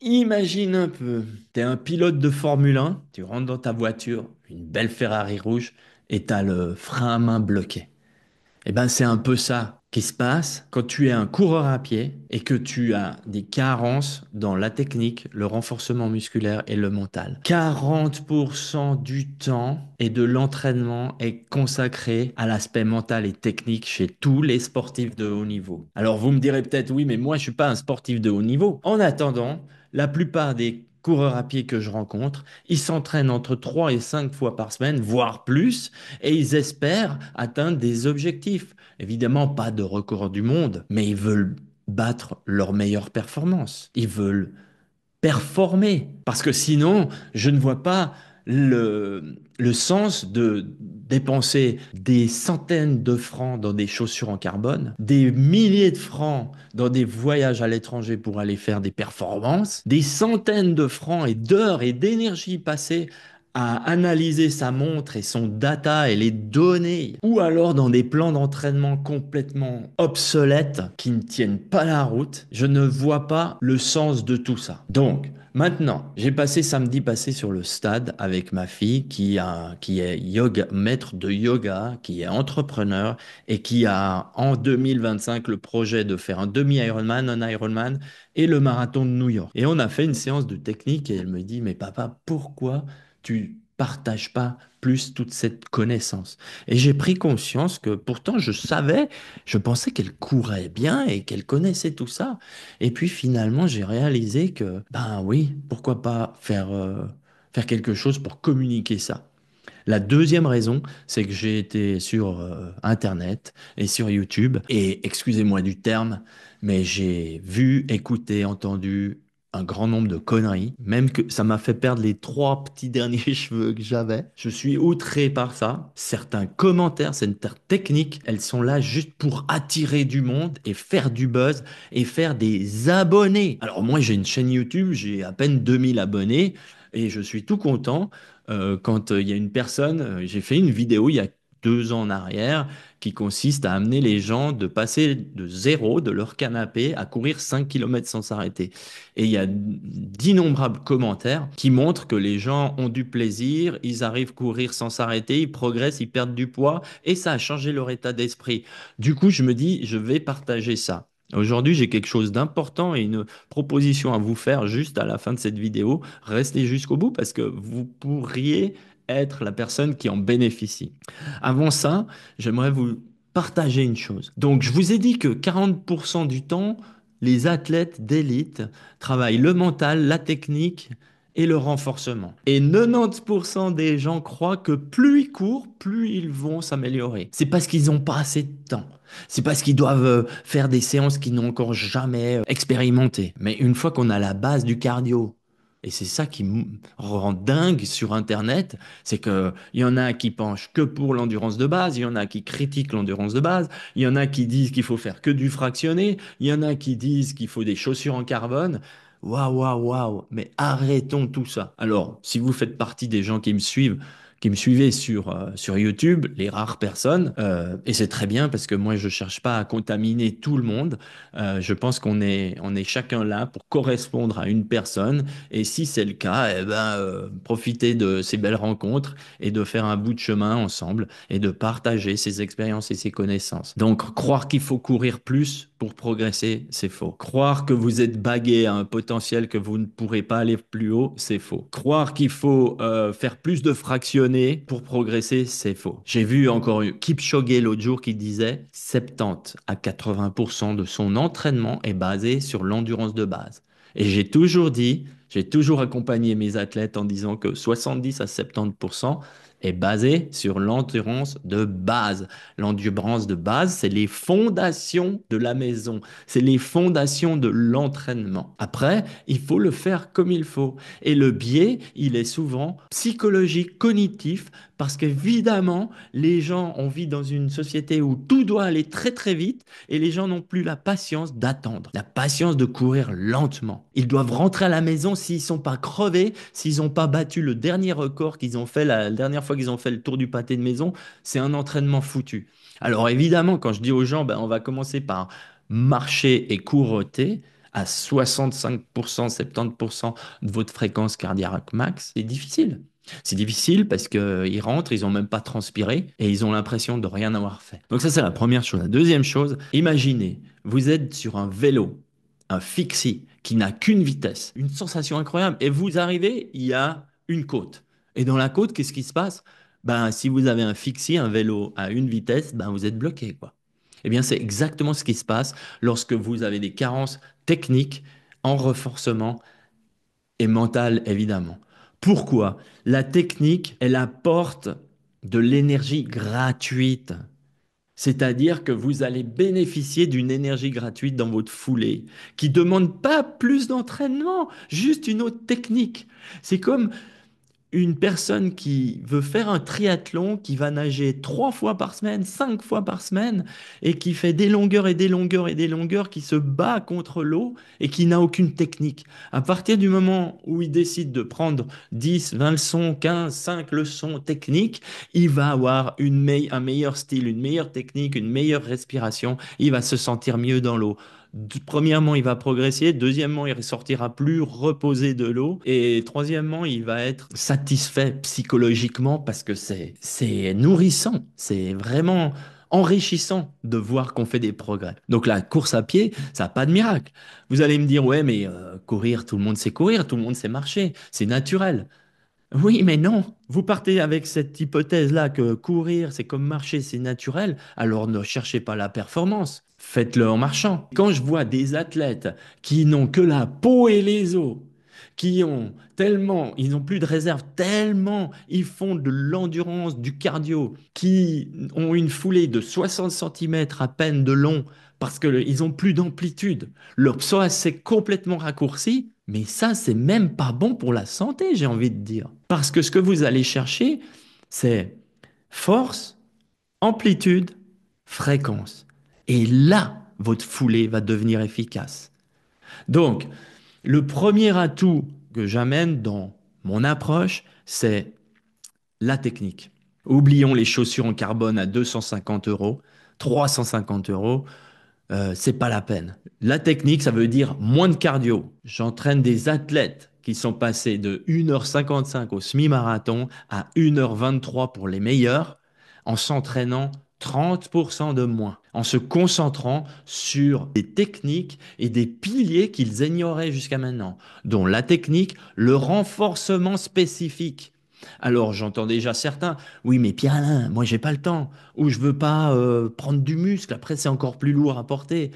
Imagine un peu, t'es un pilote de Formule 1, tu rentres dans ta voiture, une belle Ferrari rouge, et t'as le frein à main bloqué. Eh ben, c'est un peu ça qui se passe quand tu es un coureur à pied et que tu as des carences dans la technique, le renforcement musculaire et le mental. 40% du temps et de l'entraînement est consacré à l'aspect mental et technique chez tous les sportifs de haut niveau. Alors vous me direz peut-être, oui, mais moi je suis pas un sportif de haut niveau. En attendant, la plupart des coureurs à pied que je rencontre, ils s'entraînent entre 3 et 5 fois par semaine, voire plus, et ils espèrent atteindre des objectifs. Évidemment, pas de record du monde, mais ils veulent battre leur meilleure performance. Ils veulent performer. Parce que sinon, je ne vois pas le sens de dépenser des centaines de francs dans des chaussures en carbone, des milliers de francs dans des voyages à l'étranger pour aller faire des performances, des centaines de francs et d'heures et d'énergie passées à analyser sa montre et son data et les données, ou alors dans des plans d'entraînement complètement obsolètes qui ne tiennent pas la route, je ne vois pas le sens de tout ça. Donc, maintenant, j'ai passé samedi passé sur le stade avec ma fille qui est yoga, maître de yoga, qui est entrepreneur et qui a en 2025 le projet de faire un demi-Ironman, un Ironman et le marathon de New York. Et on a fait une séance de technique et elle me dit, mais papa, pourquoi tu partages pas plus toute cette connaissance? Et j'ai pris conscience que pourtant je savais, je pensais qu'elle courait bien et qu'elle connaissait tout ça. Et puis finalement, j'ai réalisé que, ben oui, pourquoi pas faire quelque chose pour communiquer ça. La deuxième raison, c'est que j'ai été sur Internet et sur YouTube, et excusez-moi du terme, mais j'ai vu, écouté, entendu un grand nombre de conneries, même que ça m'a fait perdre les trois petits derniers cheveux que j'avais. Je suis outré par ça. Certains commentaires, certaines techniques, elles sont là juste pour attirer du monde et faire du buzz et faire des abonnés. Alors moi, j'ai une chaîne YouTube, j'ai à peine 2000 abonnés et je suis tout content quand il y a une personne, j'ai fait une vidéo il y a 2 ans en arrière qui consiste à amener les gens de passer de zéro de leur canapé à courir 5 kilomètres sans s'arrêter. Et il y a d'innombrables commentaires qui montrent que les gens ont du plaisir, ils arrivent à courir sans s'arrêter, ils progressent, ils perdent du poids et ça a changé leur état d'esprit. Du coup, je me dis, je vais partager ça. Aujourd'hui, j'ai quelque chose d'important et une proposition à vous faire juste à la fin de cette vidéo. Restez jusqu'au bout parce que vous pourriez être la personne qui en bénéficie. Avant ça, j'aimerais vous partager une chose. Donc, je vous ai dit que 40% du temps, les athlètes d'élite travaillent le mental, la technique et le renforcement. Et 90% des gens croient que plus ils courent, plus ils vont s'améliorer. C'est parce qu'ils n'ont pas assez de temps. C'est parce qu'ils doivent faire des séances qu'ils n'ont encore jamais expérimentées. Mais une fois qu'on a la base du cardio, et c'est ça qui me rend dingue sur Internet, c'est que il y en a qui penchent que pour l'endurance de base, il y en a qui critiquent l'endurance de base, il y en a qui disent qu'il faut faire que du fractionné, il y en a qui disent qu'il faut des chaussures en carbone. Waouh, waouh, waouh, mais arrêtons tout ça. Alors, si vous faites partie des gens qui me suivaient sur YouTube, les rares personnes, et c'est très bien parce que moi je cherche pas à contaminer tout le monde. Je pense on est chacun là pour correspondre à une personne, et si c'est le cas, eh ben, profitez de ces belles rencontres et de faire un bout de chemin ensemble et de partager ses expériences et ses connaissances. Donc, croire qu'il faut courir plus pour progresser, c'est faux. Croire que vous êtes bagué à un potentiel que vous ne pourrez pas aller plus haut, c'est faux. Croire qu'il faut faire plus de fractionnés pour progresser, c'est faux. J'ai vu encore Kipchoge l'autre jour qui disait 70 à 80% de son entraînement est basé sur l'endurance de base. Et j'ai toujours accompagné mes athlètes en disant que 70 à 70% est basé sur l'endurance de base. L'endurance de base, c'est les fondations de la maison, c'est les fondations de l'entraînement. Après, il faut le faire comme il faut. Et le biais, il est souvent psychologique, cognitif, parce qu'évidemment, les gens, on vit dans une société où tout doit aller très très vite et les gens n'ont plus la patience d'attendre, la patience de courir lentement. Ils doivent rentrer à la maison s'ils sont pas crevés, s'ils n'ont pas battu le dernier record qu'ils ont fait la dernière fois qu'ils ont fait le tour du pâté de maison, c'est un entraînement foutu. Alors évidemment, quand je dis aux gens, ben, on va commencer par marcher et couroter, à 65%, 70% de votre fréquence cardiaque max, c'est difficile. C'est difficile parce qu'ils rentrent, ils n'ont même pas transpiré et ils ont l'impression de rien avoir fait. Donc ça, c'est la première chose. La deuxième chose, imaginez, vous êtes sur un vélo, un fixie qui n'a qu'une vitesse, une sensation incroyable, et vous arrivez, il y a une côte. Et dans la côte, qu'est-ce qui se passe? Ben, si vous avez un fixie, un vélo à une vitesse, ben, vous êtes bloqué, quoi. Eh bien, c'est exactement ce qui se passe lorsque vous avez des carences techniques en renforcement et mentales, évidemment. Pourquoi? La technique, elle apporte de l'énergie gratuite. C'est-à-dire que vous allez bénéficier d'une énergie gratuite dans votre foulée, qui ne demande pas plus d'entraînement, juste une autre technique. C'est comme une personne qui veut faire un triathlon, qui va nager 3 fois par semaine, 5 fois par semaine, et qui fait des longueurs et des longueurs et des longueurs, qui se bat contre l'eau et qui n'a aucune technique. À partir du moment où il décide de prendre 10, 20 leçons, 15, 5 leçons techniques, il va avoir un meilleur style, une meilleure technique, une meilleure respiration, il va se sentir mieux dans l'eau. Premièrement, il va progresser. Deuxièmement, il ressortira plus reposé de l'eau. Et troisièmement, il va être satisfait psychologiquement parce que c'est nourrissant. C'est vraiment enrichissant de voir qu'on fait des progrès. Donc la course à pied, ça n'a pas de miracle. Vous allez me dire, ouais, mais courir, tout le monde sait courir, tout le monde sait marcher, c'est naturel. Oui, mais non. Vous partez avec cette hypothèse-là que courir, c'est comme marcher, c'est naturel. Alors ne cherchez pas la performance. Faites-le en marchant. Quand je vois des athlètes qui n'ont que la peau et les os, qui ont tellement, ils n'ont plus de réserve, tellement ils font de l'endurance, du cardio, qui ont une foulée de 60 centimètres à peine de long parce qu'ils n'ont plus d'amplitude. Leur psoas s'est complètement raccourci, mais ça, c'est même pas bon pour la santé, j'ai envie de dire. Parce que ce que vous allez chercher, c'est force, amplitude, fréquence. Et là, votre foulée va devenir efficace. Donc, le premier atout que j'amène dans mon approche, c'est la technique. Oublions les chaussures en carbone à 250 euros, 350 euros. C'est pas la peine. La technique, ça veut dire moins de cardio. J'entraîne des athlètes qui sont passés de 1h55 au semi-marathon à 1h23 pour les meilleurs, en s'entraînant 30% de moins, en se concentrant sur des techniques et des piliers qu'ils ignoraient jusqu'à maintenant, dont la technique, le renforcement spécifique. Alors j'entends déjà certains, oui mais Pierre-Alain, moi j'ai pas le temps, ou je veux pas prendre du muscle, après c'est encore plus lourd à porter.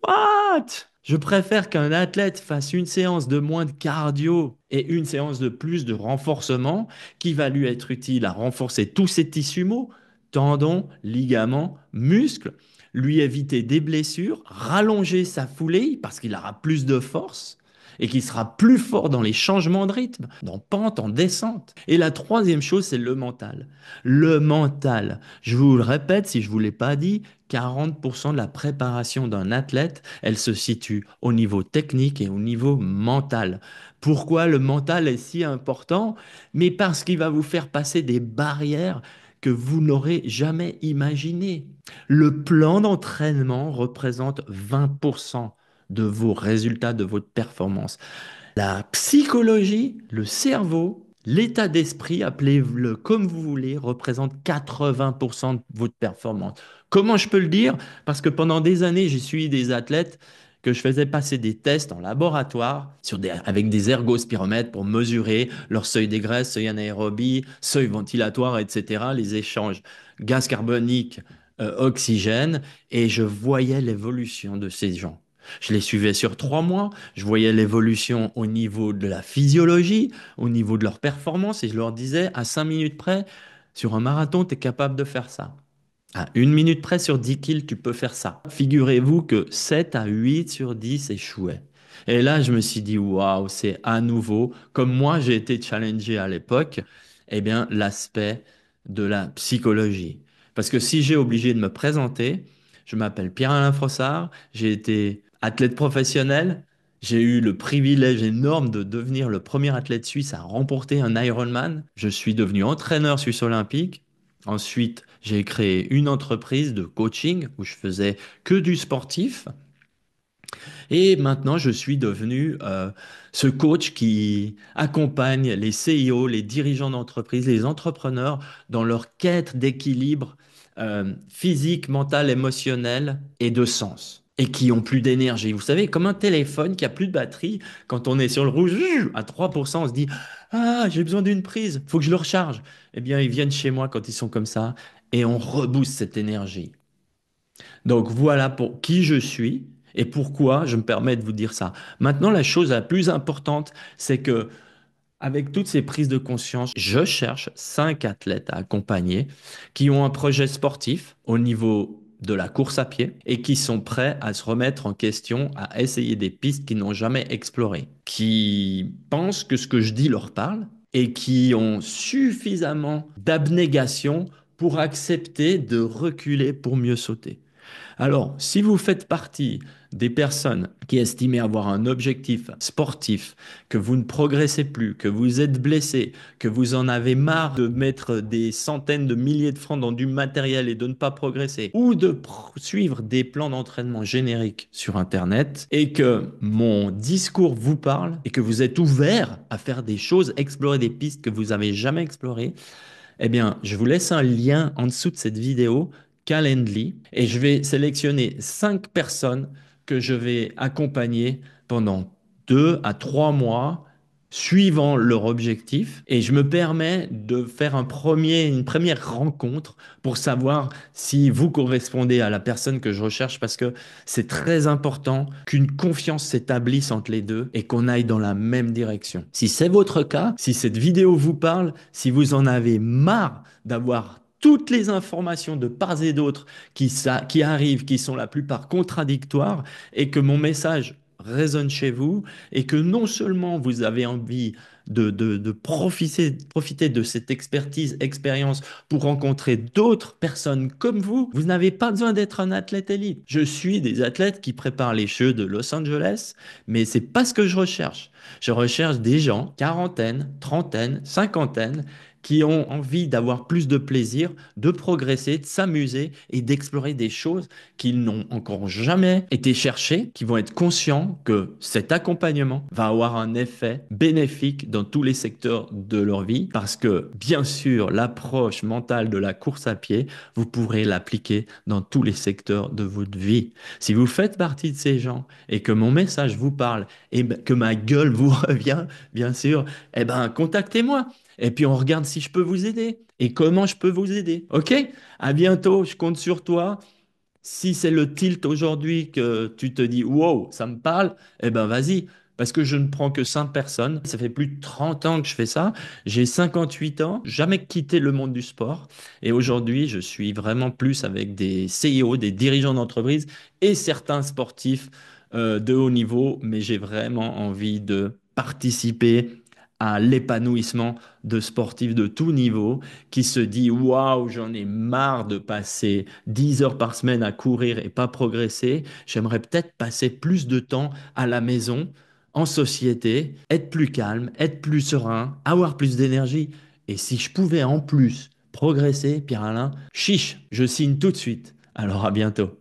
What? Je préfère qu'un athlète fasse une séance de moins de cardio et une séance de plus de renforcement qui va lui être utile à renforcer tous ses tissus maux, tendons, ligaments, muscles, lui éviter des blessures, rallonger sa foulée parce qu'il aura plus de force et qui sera plus fort dans les changements de rythme, dans pente, en descente. Et la troisième chose, c'est le mental. Le mental, je vous le répète, si je ne vous l'ai pas dit, 40% de la préparation d'un athlète, elle se situe au niveau technique et au niveau mental. Pourquoi le mental est si important? Mais parce qu'il va vous faire passer des barrières que vous n'aurez jamais imaginées. Le plan d'entraînement représente 20% de vos résultats, de votre performance. La psychologie, le cerveau, l'état d'esprit, appelez-le comme vous voulez, représente 80% de votre performance. Comment je peux le dire? Parce que pendant des années, j'ai suivi des athlètes que je faisais passer des tests en laboratoire avec des ergospiromètres pour mesurer leur seuil des graisses, seuil anaérobie, seuil ventilatoire, etc., les échanges gaz carbonique, oxygène, et je voyais l'évolution de ces gens. Je les suivais sur 3 mois, je voyais l'évolution au niveau de la physiologie, au niveau de leur performance, et je leur disais, à 5 minutes près, sur un marathon, tu es capable de faire ça. À 1 minute près sur 10 kills, tu peux faire ça. Figurez-vous que 7 à 8 sur 10 échouaient. Et là, je me suis dit, waouh, c'est à nouveau, comme moi j'ai été challengé à l'époque, eh bien, l'aspect de la psychologie. Parce que si j'ai obligé de me présenter, je m'appelle Pierre-Alain Frossard, j'ai été athlète professionnel, j'ai eu le privilège énorme de devenir le premier athlète suisse à remporter un Ironman. Je suis devenu entraîneur suisse olympique. Ensuite, j'ai créé une entreprise de coaching où je faisais que du sportif. Et maintenant, je suis devenu ce coach qui accompagne les CIO, les dirigeants d'entreprise, les entrepreneurs dans leur quête d'équilibre physique, mental, émotionnel et de sens. Et qui ont plus d'énergie. Vous savez, comme un téléphone qui a plus de batterie, quand on est sur le rouge, à 3%, on se dit, ah, j'ai besoin d'une prise, faut que je le recharge. Eh bien, ils viennent chez moi quand ils sont comme ça et on rebooste cette énergie. Donc voilà pour qui je suis et pourquoi je me permets de vous dire ça. Maintenant, la chose la plus importante, c'est que avec toutes ces prises de conscience, je cherche 5 athlètes à accompagner qui ont un projet sportif au niveau de la course à pied et qui sont prêts à se remettre en question, à essayer des pistes qu'ils n'ont jamais explorées, qui pensent que ce que je dis leur parle et qui ont suffisamment d'abnégation pour accepter de reculer pour mieux sauter. Alors, si vous faites partie des personnes qui estiment avoir un objectif sportif, que vous ne progressez plus, que vous êtes blessé, que vous en avez marre de mettre des centaines de milliers de francs dans du matériel et de ne pas progresser, ou de suivre des plans d'entraînement génériques sur Internet, et que mon discours vous parle, et que vous êtes ouvert à faire des choses, explorer des pistes que vous n'avez jamais explorées, eh bien, je vous laisse un lien en dessous de cette vidéo, Calendly, et je vais sélectionner 5 personnes que je vais accompagner pendant 2 à 3 mois, suivant leur objectif. Et je me permets de faire une première rencontre pour savoir si vous correspondez à la personne que je recherche, parce que c'est très important qu'une confiance s'établisse entre les deux et qu'on aille dans la même direction. Si c'est votre cas, si cette vidéo vous parle, si vous en avez marre d'avoir toutes les informations de part et d'autre qui arrivent, qui sont la plupart contradictoires, et que mon message résonne chez vous, et que non seulement vous avez envie de profiter de cette expertise, expérience pour rencontrer d'autres personnes comme vous n'avez pas besoin d'être un athlète élite. Je suis des athlètes qui préparent les Jeux de Los Angeles, mais c'est pas ce que je recherche. Je recherche des gens, quarantaine, trentaine, cinquantaine, qui ont envie d'avoir plus de plaisir, de progresser, de s'amuser et d'explorer des choses qu'ils n'ont encore jamais été cherchées, qui vont être conscients que cet accompagnement va avoir un effet bénéfique dans tous les secteurs de leur vie, parce que bien sûr, l'approche mentale de la course à pied, vous pourrez l'appliquer dans tous les secteurs de votre vie. Si vous faites partie de ces gens et que mon message vous parle et que ma gueule vous revient, bien sûr, eh ben, contactez-moi. Et puis on regarde si je peux vous aider et comment je peux vous aider. OK? À bientôt, je compte sur toi. Si c'est le tilt aujourd'hui que tu te dis, wow, ça me parle, eh ben vas-y. Parce que je ne prends que 5 personnes. Ça fait plus de 30 ans que je fais ça. J'ai 58 ans, jamais quitté le monde du sport. Et aujourd'hui, je suis vraiment plus avec des CIO, des dirigeants d'entreprise et certains sportifs de haut niveau. Mais j'ai vraiment envie de participer à l'épanouissement de sportifs de tout niveau qui se dit waouh, j'en ai marre de passer 10 heures par semaine à courir et pas progresser. J'aimerais peut-être passer plus de temps à la maison, en société, être plus calme, être plus serein, avoir plus d'énergie. Et si je pouvais en plus progresser, Pierre-Alain, chiche, je signe tout de suite. Alors à bientôt.